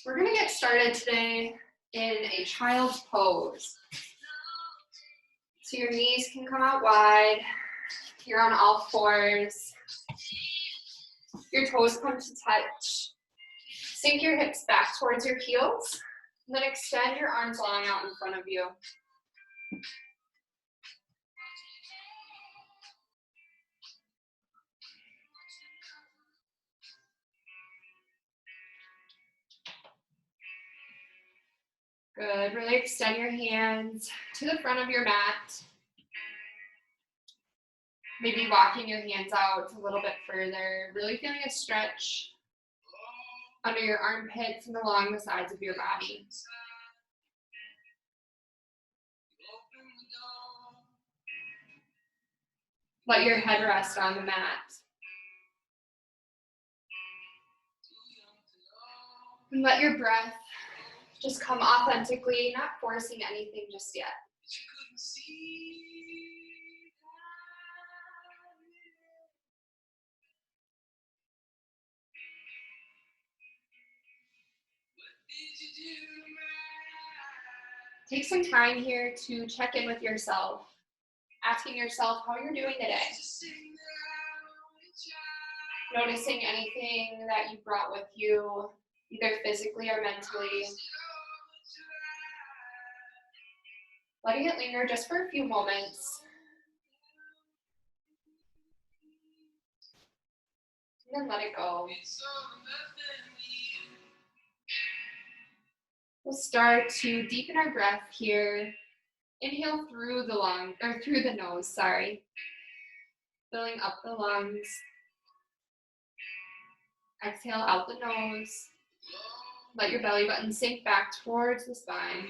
We're going to get started today in a child's pose. So your knees can come out wide. You're on all fours. Your toes come to touch. Sink your hips back towards your heels. And then extend your arms long out in front of you. Good. Really extend your hands to the front of your mat. Maybe walking your hands out a little bit further. Really feeling a stretch under your armpits and along the sides of your body. Let your head rest on the mat. And let your breath just come authentically, not forcing anything just yet. Take some time here to check in with yourself, asking yourself how you're doing today. Noticing anything that you brought with you, either physically or mentally. Letting it linger just for a few moments. And then let it go. We'll start to deepen our breath here. Inhale through the nose, sorry. Filling up the lungs. Exhale out the nose. Let your belly button sink back towards the spine.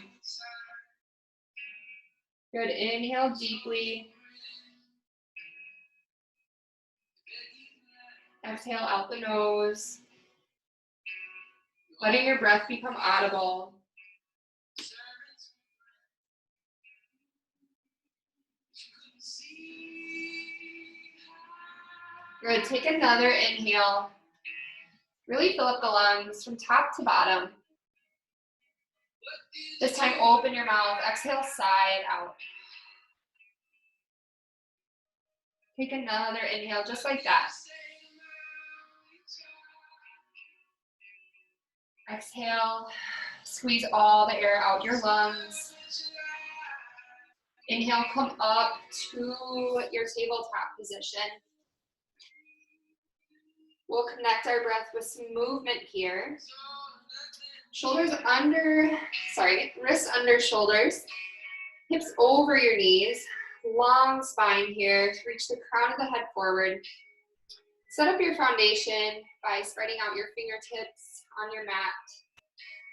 Good, inhale deeply. Exhale out the nose. Letting your breath become audible. Good, take another inhale. Really fill up the lungs from top to bottom. This time open your mouth, exhale side out. Take another inhale just like that. Exhale, squeeze all the air out your lungs. Inhale, come up to your tabletop position. We'll connect our breath with some movement here. Wrists under shoulders, hips over your knees, long spine here. Reach the crown of the head forward. Set up your foundation by spreading out your fingertips on your mat,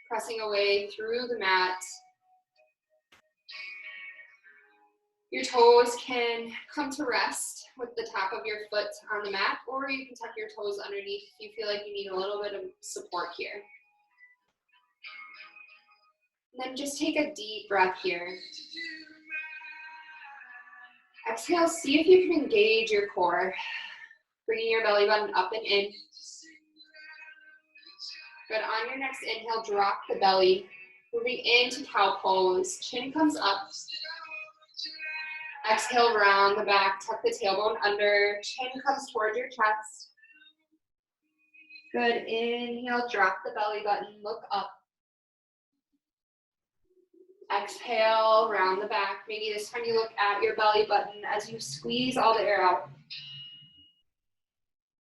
pressing away through the mat. Your toes can come to rest with the top of your foot on the mat, or you can tuck your toes underneath if you feel like you need a little bit of support here. And then just take a deep breath here. Exhale, see if you can engage your core, bringing your belly button up and in. Good, on your next inhale, drop the belly, moving into cow pose. Chin comes up. Exhale, round the back, tuck the tailbone under, chin comes towards your chest. Good, inhale, drop the belly button, look up. Exhale, round the back. Maybe this time you look at your belly button as you squeeze all the air out.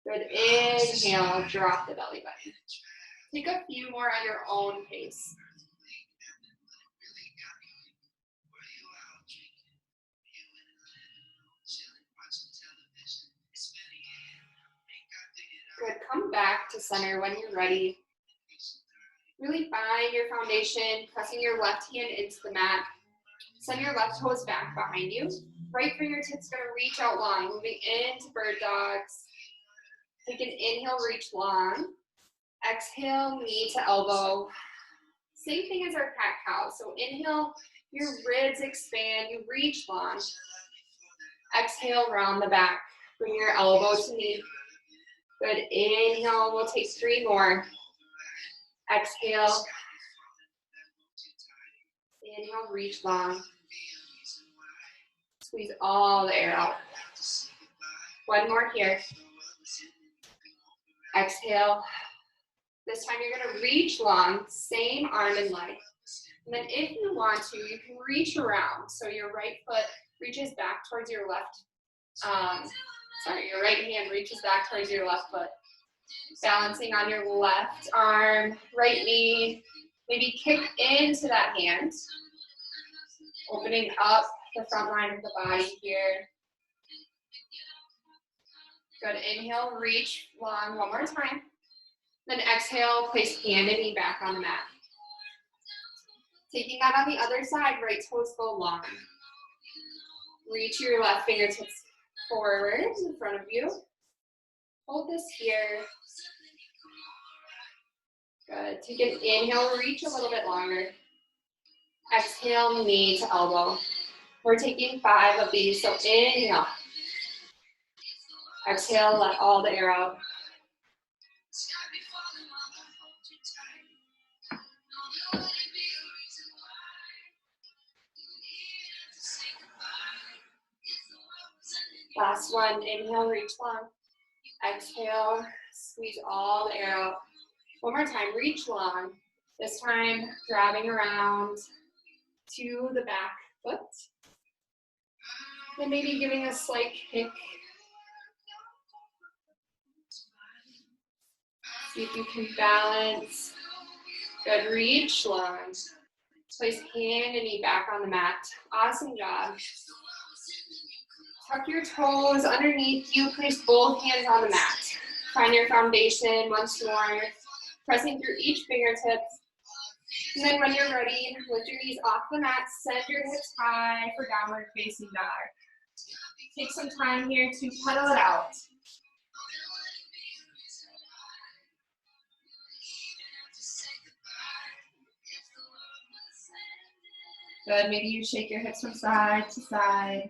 Good, inhale, drop the belly button. Take a few more at your own pace. Good, come back to center when you're ready. Really find your foundation, pressing your left hand into the mat. Send your left toes back behind you. Right fingertips gonna reach out long, moving into bird dogs. Take an inhale, reach long. Exhale, knee to elbow. Same thing as our cat-cow. So inhale, your ribs expand, you reach long. Exhale, round the back. Bring your elbow to knee. Good, inhale, we'll take 3 more. Exhale. Inhale, reach long. Squeeze all the air out. One more here. Exhale. This time you're going to reach long, same arm and leg. And then if you want to, you can reach around. So your right foot reaches back towards your left. Your right hand reaches back towards your left foot. Balancing on your left arm, right knee. Maybe kick into that hand. Opening up the front line of the body here. Good. Inhale, reach long one more time. Then exhale, place hand and knee back on the mat. Taking that on the other side, right toes go long. Reach your left fingertips forward in front of you. Hold this here. Good. Take an inhale, reach a little bit longer. Exhale, knee to elbow. We're taking 5 of these, so inhale. Exhale, let all the air out. Last one, inhale, reach long. Exhale, squeeze all the air out. One more time, reach long. This time, grabbing around to the back foot. And maybe giving a slight kick. See if you can balance. Good, reach long. Place hand and knee back on the mat. Awesome job. Tuck your toes underneath you. Place both hands on the mat. Find your foundation once more. Pressing through each fingertip. And then when you're ready, lift your knees off the mat. Send your hips high for downward facing dog. Take some time here to pedal it out. Good, maybe you shake your hips from side to side.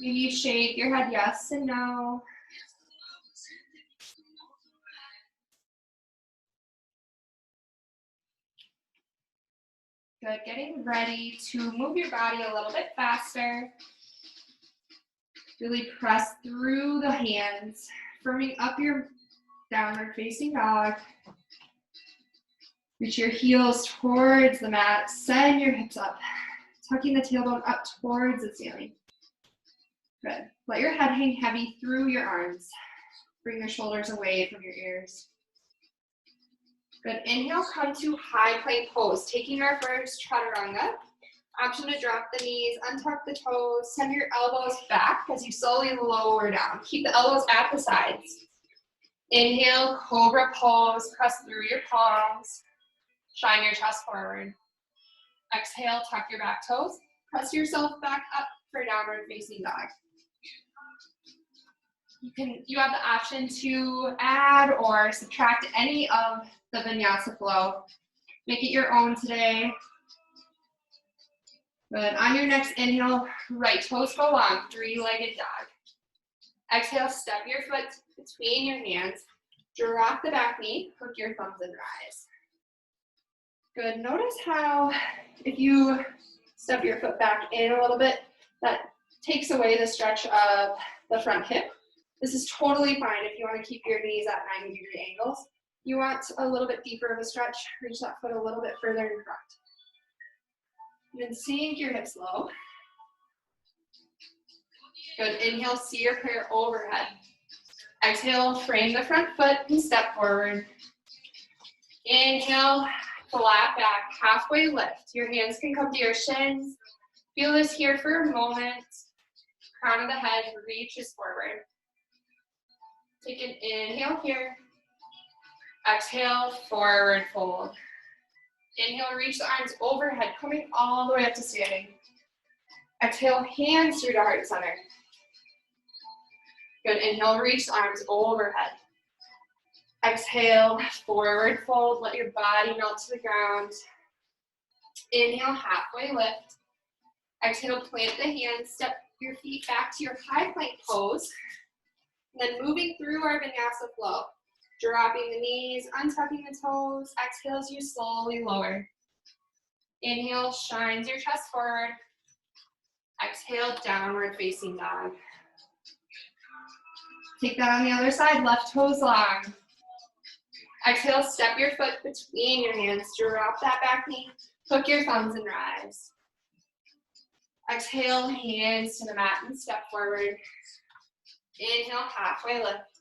Maybe you shake your head yes and no. Good, getting ready to move your body a little bit faster. Really press through the hands, firming up your downward facing dog. Reach your heels towards the mat. Send your hips up. Tucking the tailbone up towards the ceiling. Good. Let your head hang heavy through your arms. Bring your shoulders away from your ears. Good. Inhale, come to high plank pose. Taking our first chaturanga. Option to drop the knees, untuck the toes, send your elbows back as you slowly lower down. Keep the elbows at the sides. Inhale, cobra pose. Press through your palms. Shine your chest forward. Exhale, tuck your back toes. Press yourself back up for downward facing dog. You have the option to add or subtract any of the vinyasa flow. Make it your own today. Good. On your next inhale, right toes go long, 3-legged dog. Exhale, step your foot between your hands. Drop the back knee, hook your thumbs and rise. Good. Notice how if you step your foot back in a little bit, that takes away the stretch of the front hip. This is totally fine if you want to keep your knees at 90-degree angles. You want a little bit deeper of a stretch, reach that foot a little bit further in front. And then sink your hips low. Good. Inhale, see your prayer overhead. Exhale, frame the front foot and step forward. Inhale, flat back, halfway lift. Your hands can come to your shins. Feel this here for a moment. Crown of the head reaches forward. Take an inhale here. Exhale, forward fold. Inhale, reach the arms overhead, coming all the way up to standing. Exhale, hands through to heart center. Good. Inhale, reach the arms overhead. Exhale, forward fold. Let your body melt to the ground. Inhale, halfway lift. Exhale, plant the hands. Step your feet back to your high plank pose. And then moving through our vinyasa flow. Dropping the knees, untucking the toes. Exhale as you slowly lower. Inhale, shines your chest forward. Exhale, downward facing dog. Take that on the other side, left toes long. Exhale, step your foot between your hands. Drop that back knee. Hook your thumbs and rise. Exhale, hands to the mat and step forward. Inhale, halfway lift.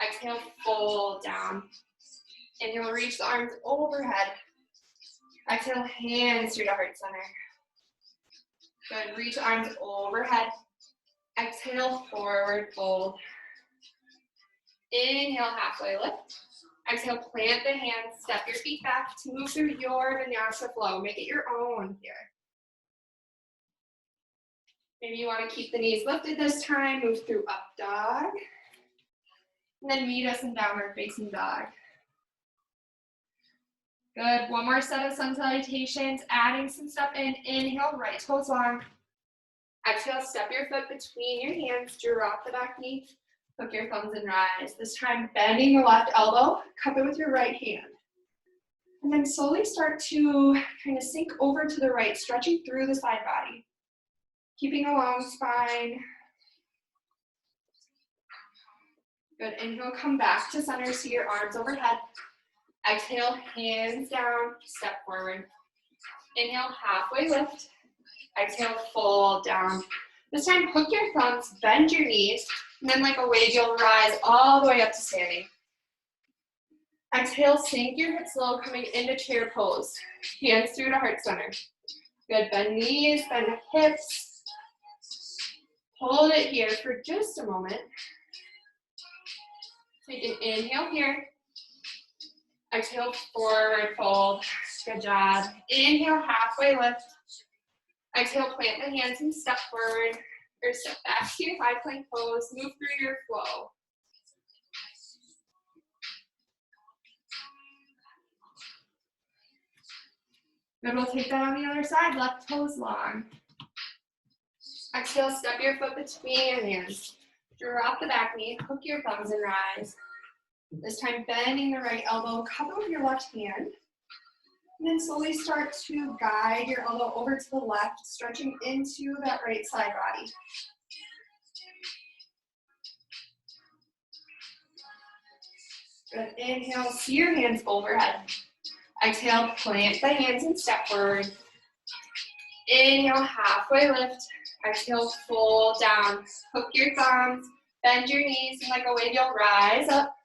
Exhale, fold down. Inhale, reach the arms overhead. Exhale, hands through the heart center. Good, reach arms overhead. Exhale, forward fold. Inhale, halfway lift. Exhale, plant the hands, step your feet back to move through your vinyasa flow. Make it your own here. Maybe you want to keep the knees lifted this time, move through up dog. And then meet us in downward facing dog. Good, one more set of sun salutations, adding some stuff in. Inhale, right toes long. Exhale, step your foot between your hands, drop the back knee, hook your thumbs and rise. This time, bending the left elbow, cup it with your right hand. And then slowly start to kind of sink over to the right, stretching through the side body. Keeping a long spine. Good, inhale, come back to center, see your arms overhead. Exhale, hands down, step forward. Inhale, halfway lift. Exhale, fold down. This time, hook your thumbs, bend your knees, and then like a wave, you'll rise all the way up to standing. Exhale, sink your hips low, coming into chair pose. Hands through to heart center. Good, bend knees, bend hips. Hold it here for just a moment. Take an inhale here. Exhale, forward fold. Good job. Inhale, halfway lift. Exhale, plant the hands and step forward, or step back to your high plank pose. Move through your flow. Good, we'll take that on the other side, left toes long. Exhale, step your foot between your hands. Drop the back knee, hook your thumbs and rise. This time, bending the right elbow, cup it with your left hand. And then slowly start to guide your elbow over to the left, stretching into that right side body. Good, inhale, see your hands overhead. Exhale, plant the hands and step forward. Inhale, halfway lift. Exhale, fold down. Hook your thumbs, bend your knees, and like a wave, you'll rise up.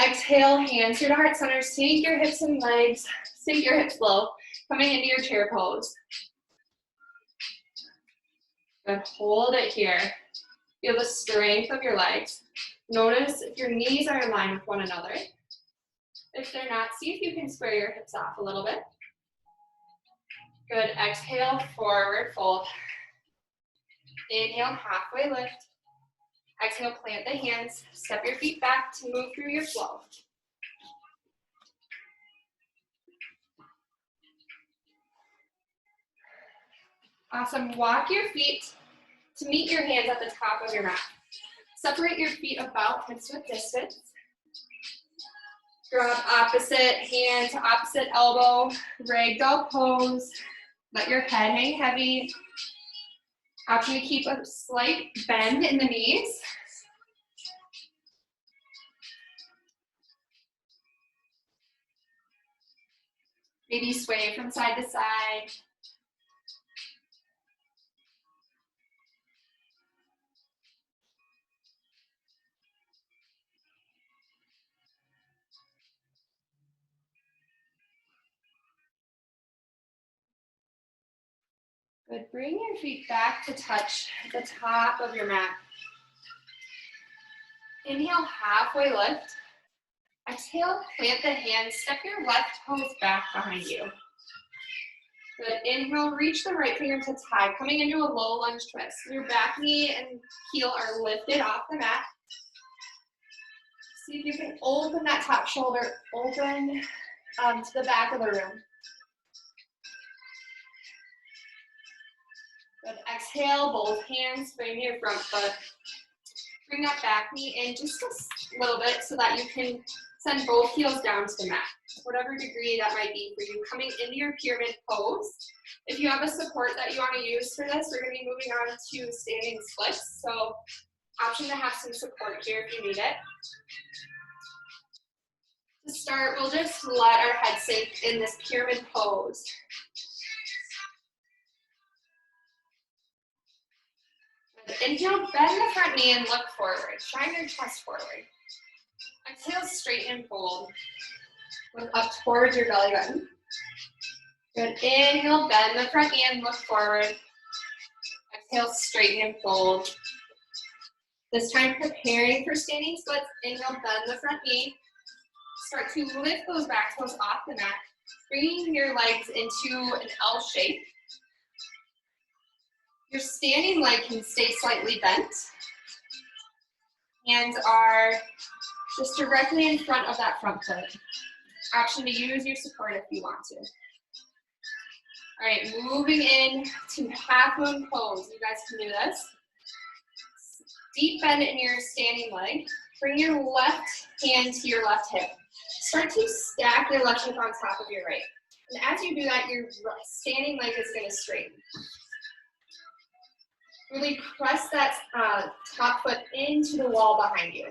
Exhale, hands through the heart center. Sink your hips and legs. Sink your hips low. Coming into your chair pose. Good, hold it here. Feel the strength of your legs. Notice if your knees are in line with one another. If they're not, see if you can square your hips off a little bit. Good, exhale, forward fold. Inhale, halfway lift. Exhale, plant the hands. Step your feet back to move through your flow. Awesome, walk your feet to meet your hands at the top of your mat. Separate your feet about hips width distance. Grab opposite hand to opposite elbow, ragdoll pose. Let your head hang heavy. Option to keep a slight bend in the knees. Maybe sway from side to side. Good, bring your feet back to touch the top of your mat. Inhale, halfway lift. Exhale, plant the hands, step your left toes back behind you. Good, inhale, reach the right fingertips high, coming into a low lunge twist. Your back knee and heel are lifted off the mat. See if you can open that top shoulder, open to the back of the room. Good, exhale, both hands, frame your front foot. Bring that back knee in just a little bit so that you can send both heels down to the mat, whatever degree that might be for you. Coming into your pyramid pose. If you have a support that you want to use for this, we're going to be moving on to standing splits. So option to have some support here if you need it. To start, we'll just let our head sink in this pyramid pose. Inhale, bend the front knee and look forward. Shine your chest forward. Exhale, straighten and fold. Look up towards your belly button. Good. Inhale, bend the front knee and look forward. Exhale, straighten and fold. This time, preparing for standing splits. Inhale, bend the front knee. Start to lift those back toes off the mat, bringing your legs into an L shape. Your standing leg can stay slightly bent. Hands are just directly in front of that front foot. Option to use your support if you want to. All right, moving in to half moon pose. You guys can do this. Deep bend in your standing leg. Bring your left hand to your left hip. Start to stack your left hip on top of your right. And as you do that, your standing leg is going to straighten. Really press that top foot into the wall behind you.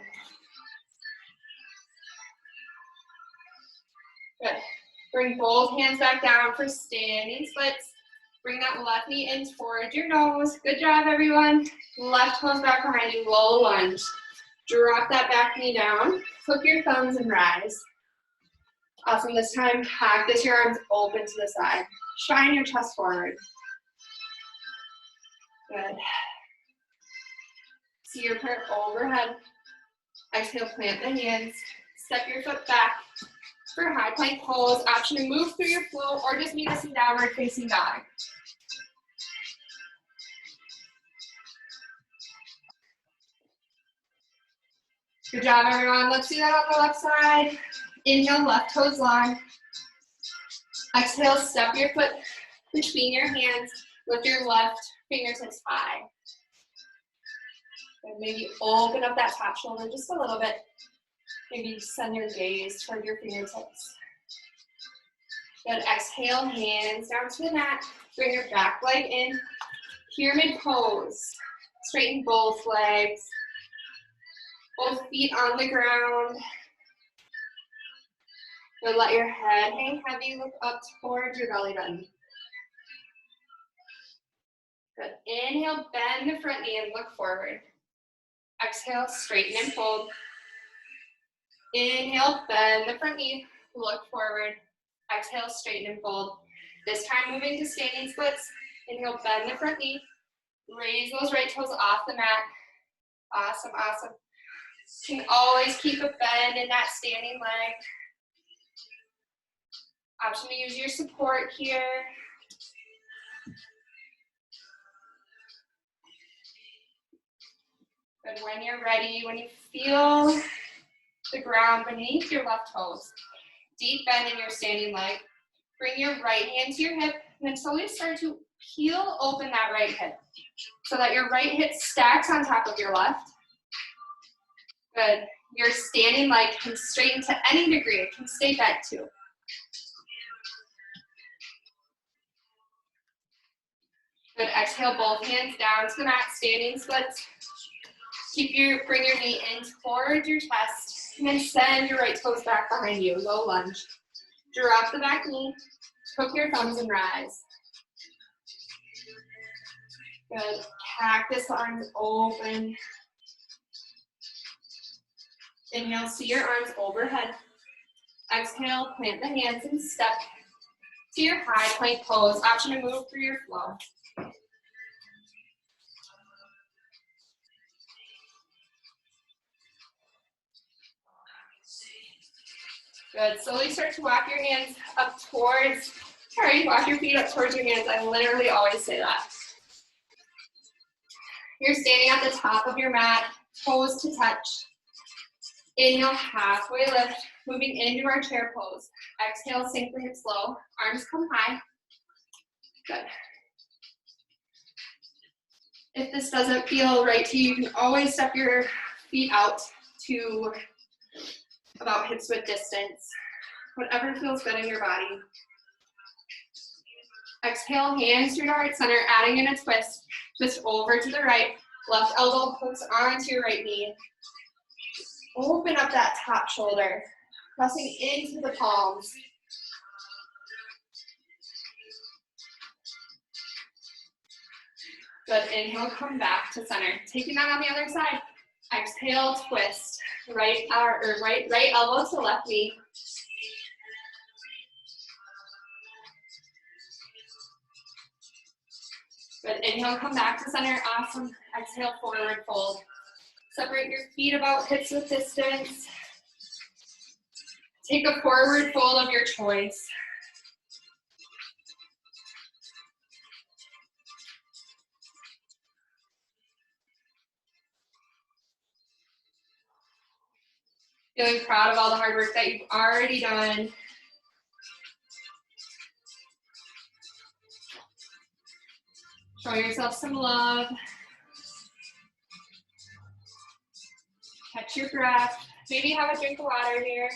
Good. Bring both hands back down for standing splits. Bring that left knee in towards your nose. Good job, everyone. Left toes back behind you, low lunge. Drop that back knee down. Hook your thumbs and rise. Awesome. This time, practice your arms open to the side. Shine your chest forward. Good. See your prayer overhead. Exhale, plant the hands. Step your foot back for high plank pose. Option to move through your flow or just meet us in downward facing dog. Good job, everyone. Let's do that on the left side. Inhale, left toes long. Exhale, step your foot between your hands. Lift your left fingertips high. And maybe open up that top shoulder just a little bit. Maybe send your gaze toward your fingertips. Good. Exhale, hands down to the mat. Bring your back leg in. Pyramid pose. Straighten both legs. Both feet on the ground. Good. Let your head hang heavy. Look up towards your belly button. Good. Inhale, bend the front knee and look forward. Exhale, straighten and fold. Inhale, bend the front knee, look forward. Exhale, straighten and fold. This time moving to standing splits. Inhale, bend the front knee. Raise those right toes off the mat. Awesome, awesome. You can always keep a bend in that standing leg. Option to use your support here. Good. When you're ready, when you feel the ground beneath your left toes, deep bend in your standing leg. Bring your right hand to your hip and then slowly start to peel open that right hip so that your right hip stacks on top of your left. Good. Your standing leg can straighten to any degree. It can stay bent too. Good. Exhale, both hands down to the mat, standing splits. Bring your knee in towards your chest and then send your right toes back behind you, low lunge. Drop the back knee, hook your thumbs and rise. Good. Cactus arms open. Inhale, see your arms overhead. Exhale, plant the hands and step to your high plank pose. Option to move through your flow. Good. Slowly start to walk your hands up towards, walk your feet up towards your hands. I literally always say that. You're standing at the top of your mat, toes to touch. Inhale, halfway lift, moving into our chair pose. Exhale, sink the hips low, arms come high. Good. If this doesn't feel right to you, you can always step your feet out to about hips width distance. Whatever feels good in your body. Exhale, hands through to heart center, adding in a twist. Twist over to the right. Left elbow hooks onto your right knee. Open up that top shoulder, pressing into the palms. Good, inhale, come back to center. Taking that on the other side. Exhale, twist. Right elbow to left knee. Good, inhale, come back to center, awesome. Exhale, forward fold. Separate your feet about hips width distance. Take a forward fold of your choice. Feeling proud of all the hard work that you've already done. Showing yourself some love. Catch your breath. Maybe have a drink of water here.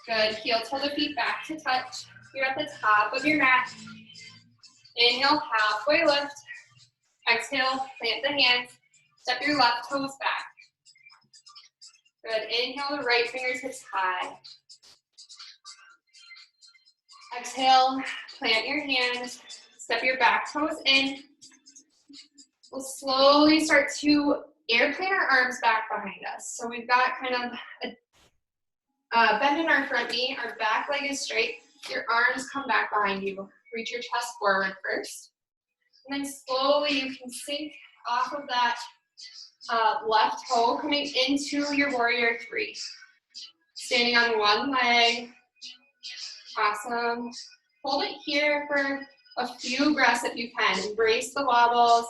Good, heel toe the feet back to touch. You're at the top of your mat. Inhale, halfway lift. Exhale, plant the hands. Step your left toes back. Good, inhale, the right fingertips high. Exhale, plant your hands. Step your back toes in. We'll slowly start to airplane our arms back behind us. So we've got kind of a bend in our front knee, our back leg is straight. Your arms come back behind you. Reach your chest forward first. And then slowly you can sink off of that left toe, coming into your warrior three. Standing on one leg. Awesome. Hold it here for a few breaths if you can. Embrace the wobbles.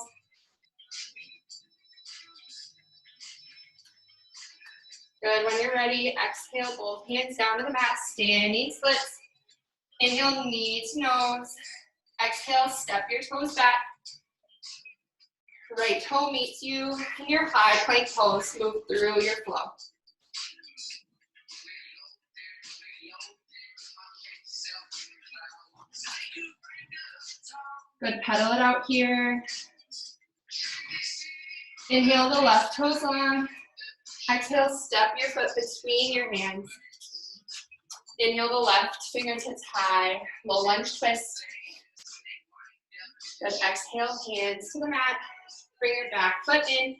Good, when you're ready, exhale, both hands down to the mat, standing splits. Inhale, knee to nose. Exhale, step your toes back. Right toe meets you in your high plank pose. Move through your flow. Good, pedal it out here. Inhale, the left toes long. Exhale, step your foot between your hands. Inhale, the left fingertips high. Low lunge twist. Good, exhale, hands to the mat. Bring your back foot in.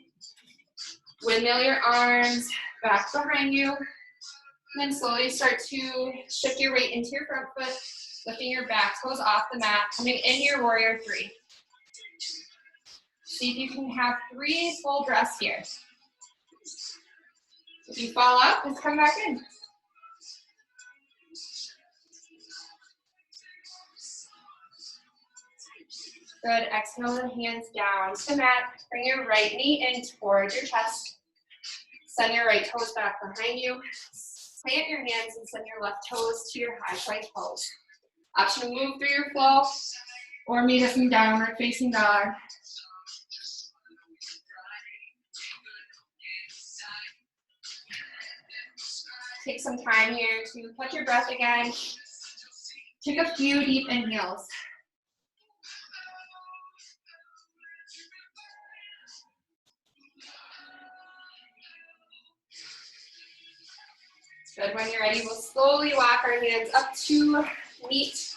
Windmill your arms back behind you. And then slowly start to shift your weight into your front foot, lifting your back toes off the mat, coming into your warrior three. See if you can have 3 full breaths here. If you fall out, just come back in. Good, exhale the hands down to the mat. Bring your right knee in towards your chest. Send your right toes back behind you. Plant your hands and send your left toes to your high plank pose. Option to move through your flow or meet us in downward facing dog. Take some time here to catch your breath again. Take a few deep inhales. Good, when you're ready, we'll slowly walk our hands up to meet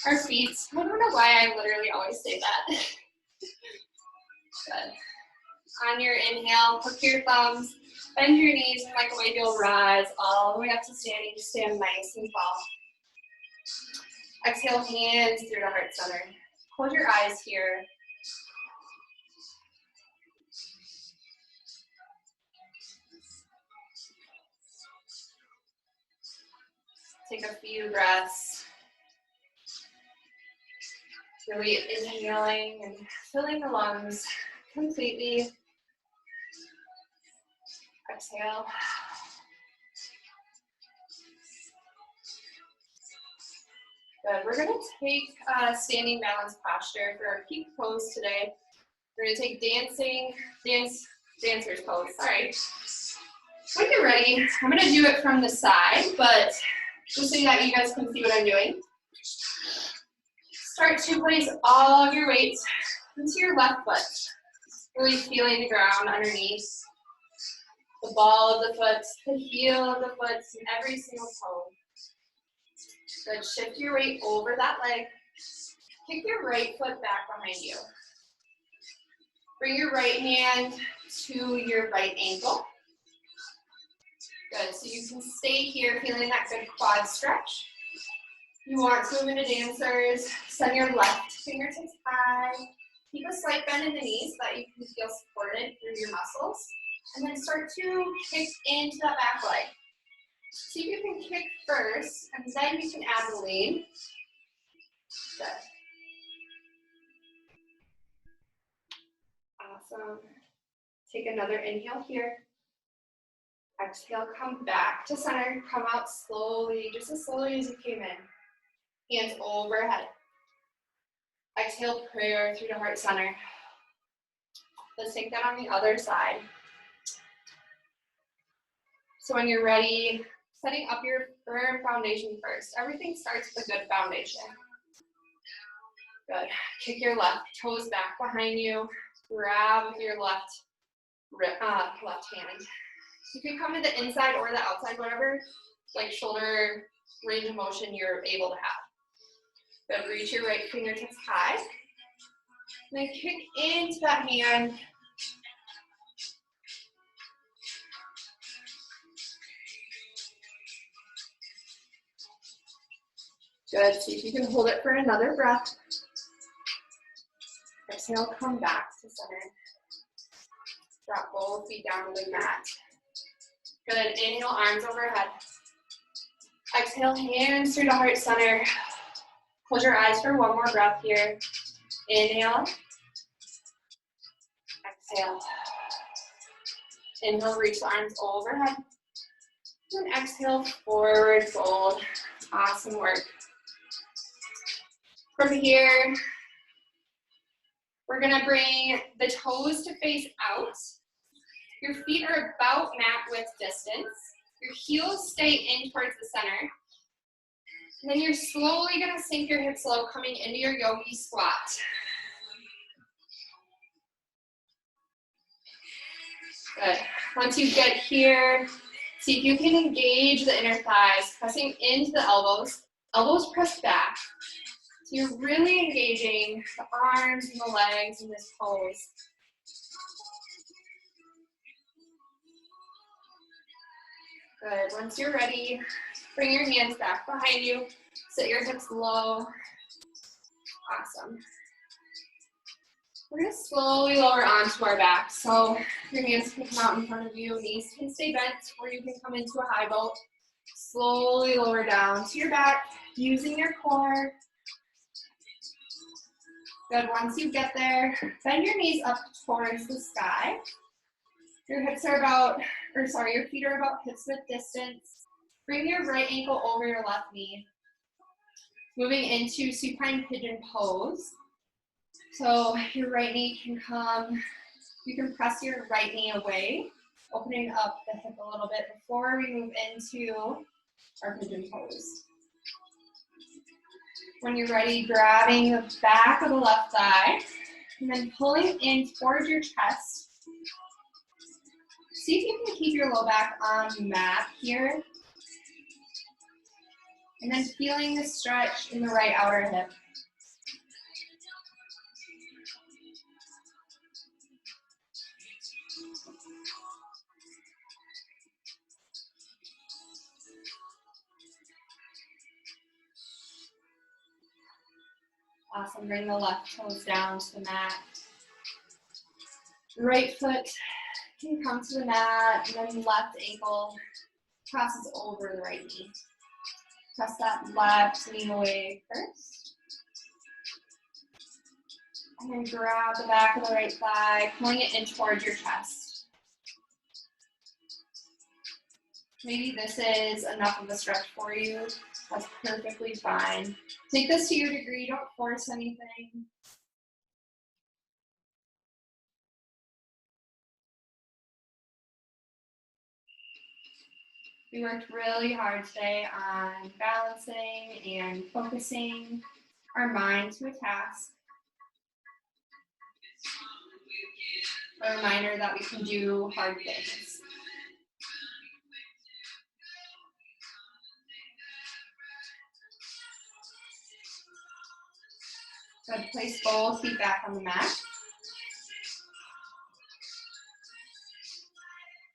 our feet. I don't know why I literally always say that. Good. On your inhale, hook your thumbs, bend your knees, and like a wave, you'll rise all the way up to standing. Stand nice and tall. Exhale, hands through the heart center. Close your eyes here. Take a few breaths. Really inhaling and filling the lungs completely. Exhale. Good. We're going to take standing balance posture for our peak pose today. We're going to take dancer's pose. Sorry. When you're ready, I'm going to do it from the side, but just so that you guys can see what I'm doing. Start to place all of your weight into your left foot. Really feeling the ground underneath. The ball of the foot, the heel of the foot, and every single toe. Good. Shift your weight over that leg. Kick your right foot back behind you. Bring your right hand to your right ankle. Good. So you can stay here feeling that good quad stretch. You want to move into dancers. Send your left fingertips high. Keep a slight bend in the knees so that you can feel supported through your muscles. And then start to kick into that back leg. See if you can kick first, and then you can add the lean. Good. Awesome. Take another inhale here. Exhale, come back to center. Come out slowly, just as slowly as you came in. Hands overhead. Exhale, prayer through to heart center. Let's take that on the other side. So when you're ready, setting up your firm foundation first. Everything starts with a good foundation. Good. Kick your left toes back behind you. Grab with your left hand. You can come to the inside or the outside, whatever like shoulder range of motion you're able to have. Good. Reach your right fingertips high. And then kick into that hand. Good. See if you can hold it for another breath. Exhale, come back to center. Drop both feet down to the mat. Good. Inhale, arms overhead. Exhale, hands through to heart center. Close your eyes for one more breath here. Inhale. Exhale. Inhale, reach the arms overhead. And exhale, forward fold. Awesome work. From here, we're gonna bring the toes to face out. Your feet are about mat width distance. Your heels stay in towards the center. And then you're slowly gonna sink your hips low, coming into your yogi squat. Good. Once you get here, see if you can engage the inner thighs, pressing into the elbows. Elbows press back. So you're really engaging the arms and the legs in this pose. Good. Once you're ready, bring your hands back behind you. Sit your hips low. Awesome. We're going to slowly lower onto our back. So your hands can come out in front of you. Knees can stay bent, or you can come into a high boat. Slowly lower down to your back, using your core. Good. Once you get there, bend your knees up towards the sky. Your feet are about hips width distance. Bring your right ankle over your left knee. Moving into supine pigeon pose. So your right knee can come, you can press your right knee away, opening up the hip a little bit before we move into our pigeon pose. When you're ready, grabbing the back of the left thigh, and then pulling in towards your chest. See if you can keep your low back on the mat here. And then feeling the stretch in the right outer hip. Awesome. Bring the left toes down to the mat. Right foot can come to the mat, and then left ankle crosses over the right knee. Press that left knee away first. And then grab the back of the right thigh, pulling it in towards your chest. Maybe this is enough of a stretch for you. That's perfectly fine. Take this to your degree, don't force anything. We worked really hard today on balancing and focusing our mind to a task. A reminder that we can do hard things. Good, place both feet back on the mat.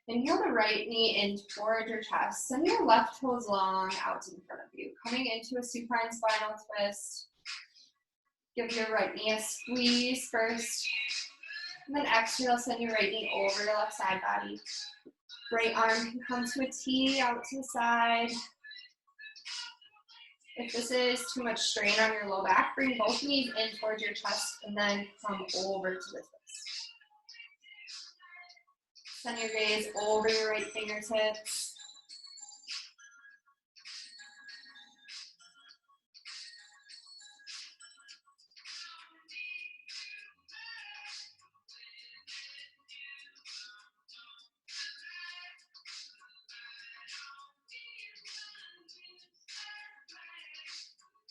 Inhale the right knee in toward your chest. Send your left toes long out in front of you. Coming into a supine spinal twist. Give your right knee a squeeze first. And then exhale, send your right knee over your left side body. Right arm can come to a T out to the side. If this is too much strain on your low back, bring both knees in towards your chest and then come over to the twist. Send your gaze over your right fingertips.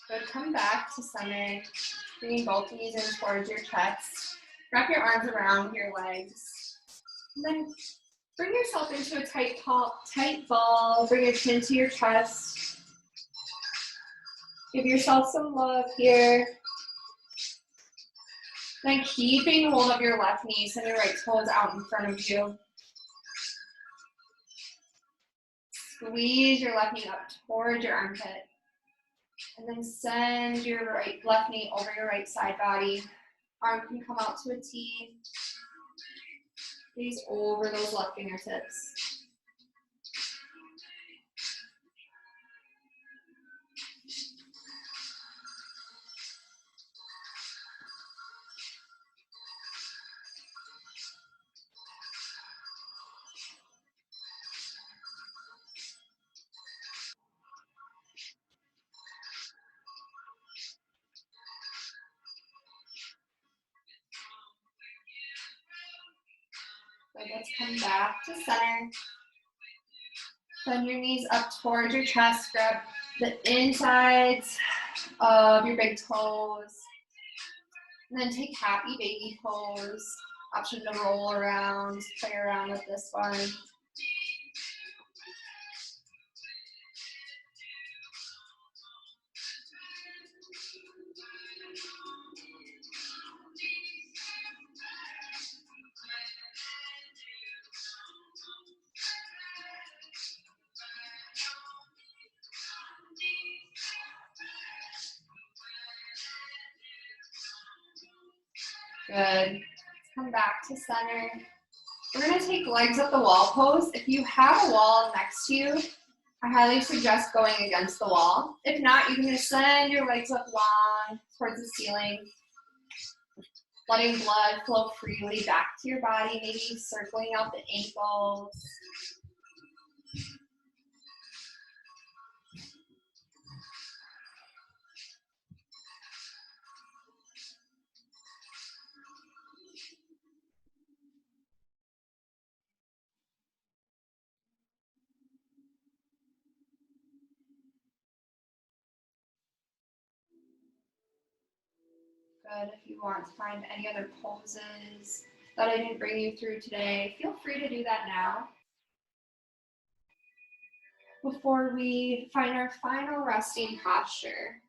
Good, come back to center, bringing both knees in towards your chest. Wrap your arms around your legs. And then bring yourself into a tight ball. Bring your chin to your chest. Give yourself some love here. Then keeping hold of your left knee, send your right toes out in front of you. Squeeze your left knee up towards your armpit. And then send your left knee over your right side body. Arm can come out to a T. Gaze over those left fingertips. Good, let's come back to center. Bend your knees up towards your chest. Grab the insides of your big toes. And then take happy baby pose. Option to roll around, play around with this one. Good. Come back to center. We're going to take legs up the wall pose. If you have a wall next to you, I highly suggest going against the wall. If not, you can just send your legs up long towards the ceiling, letting blood flow freely back to your body, maybe circling out the ankles. Good. If you want to find any other poses that I didn't bring you through today, feel free to do that now. Before we find our final resting posture.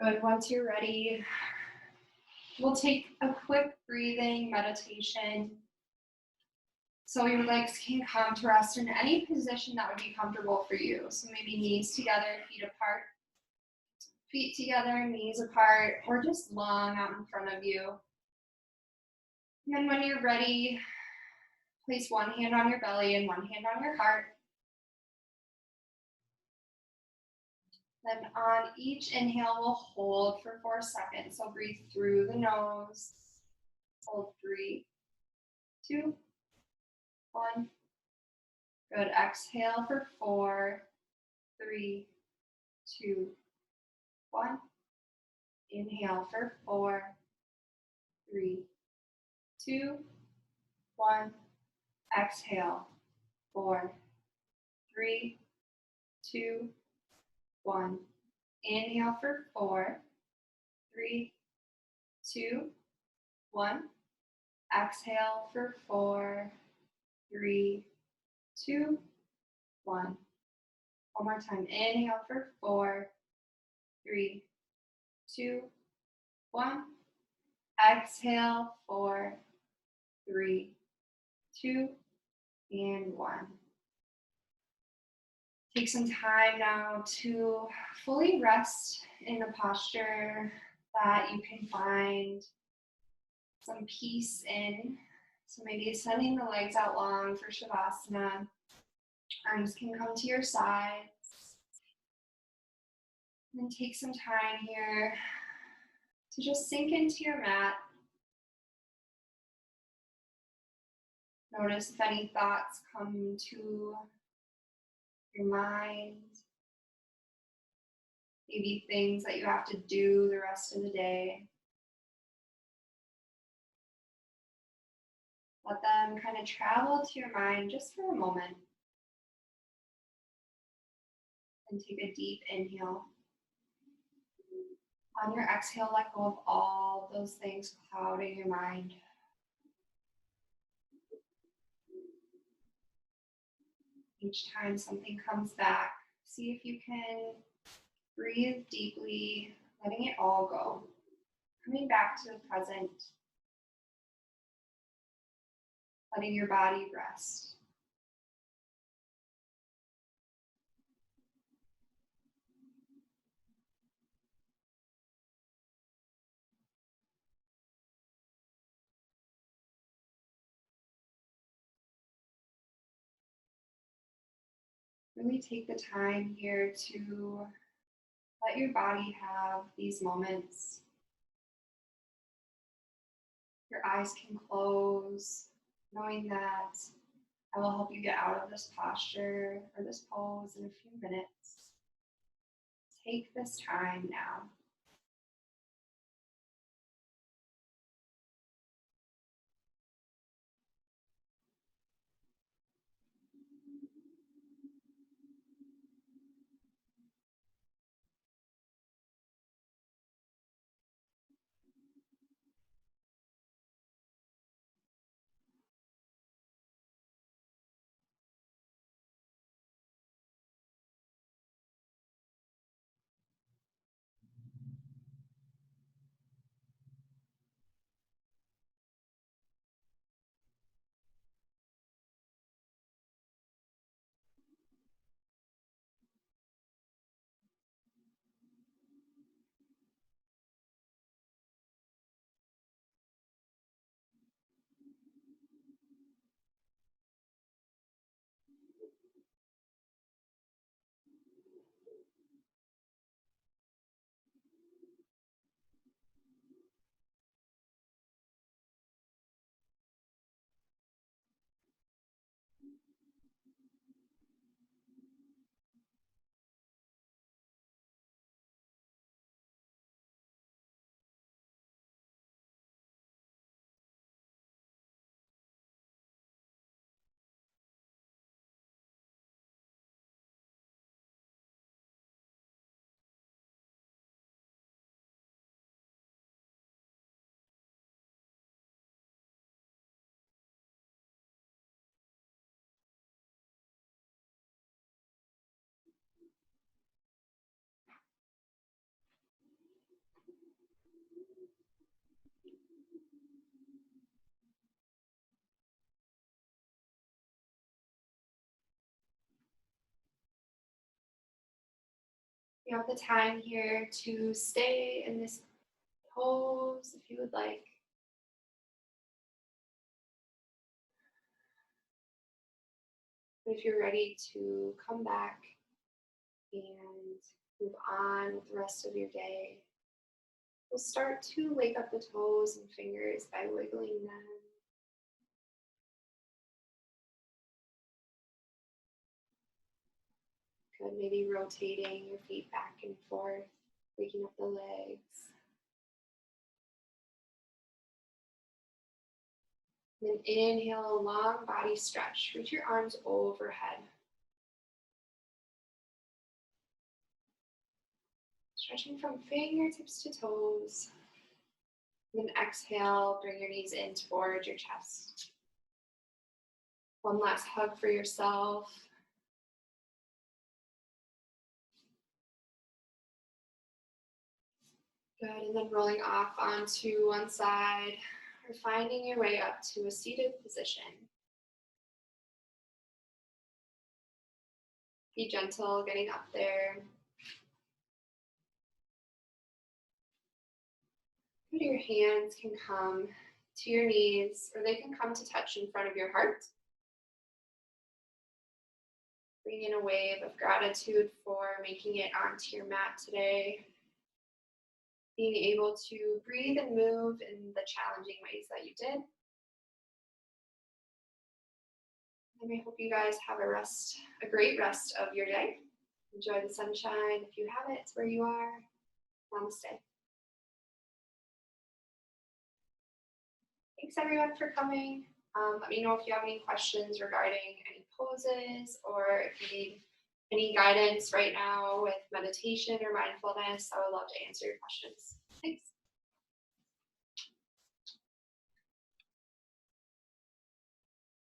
Good. Once you're ready, we'll take a quick breathing meditation. So your legs can come to rest in any position that would be comfortable for you. So maybe knees together, feet apart. Feet together, knees apart, or just long out in front of you. And then when you're ready, place one hand on your belly and one hand on your heart. Then on each inhale, we'll hold for 4 seconds. So breathe through the nose. Hold 3, 2, 1. Good. Exhale for 4, 3, 2, 1. Inhale for 4, 3, 2, 1. Exhale. 4, 3, 2, 1. Inhale for 4, 3, 2, 1. Exhale for 4, 3, 2, 1. One more time. Inhale for 4, 3, 2, 1. Exhale, 4, 3, 2, and 1. Take some time now to fully rest in a posture that you can find some peace in. So maybe sending the legs out long for Shavasana. Arms can come to your sides. And take some time here to just sink into your mat. Notice if any thoughts come to your mind. Maybe things that you have to do the rest of the day. Let them kind of travel to your mind just for a moment. And take a deep inhale. On your exhale, let go of all those things clouding your mind. Each time something comes back, see if you can breathe deeply, letting it all go. Coming back to the present, letting your body rest. Really take the time here to let your body have these moments. Your eyes can close, knowing that I will help you get out of this posture or this pose in a few minutes. Take this time now. You have the time here to stay in this pose if you would like. But if you're ready to come back and move on with the rest of your day, we'll start to wake up the toes and fingers by wiggling them. Good, maybe rotating your feet back and forth, waking up the legs. Then inhale, a long body stretch. Reach your arms overhead. Stretching from fingertips to toes. Then exhale, bring your knees in towards your chest. One last hug for yourself. Good, and then rolling off onto one side, or finding your way up to a seated position. Be gentle getting up there. Your hands can come to your knees, or they can come to touch in front of your heart. Bring in a wave of gratitude for making it onto your mat today. Being able to breathe and move in the challenging ways that you did. And I hope you guys have a great rest of your day. Enjoy the sunshine if you have it where you are. Namaste. Thanks everyone for coming. Let me know if you have any questions regarding any poses, or if you need any guidance right now with meditation or mindfulness. I would love to answer your questions. Thanks.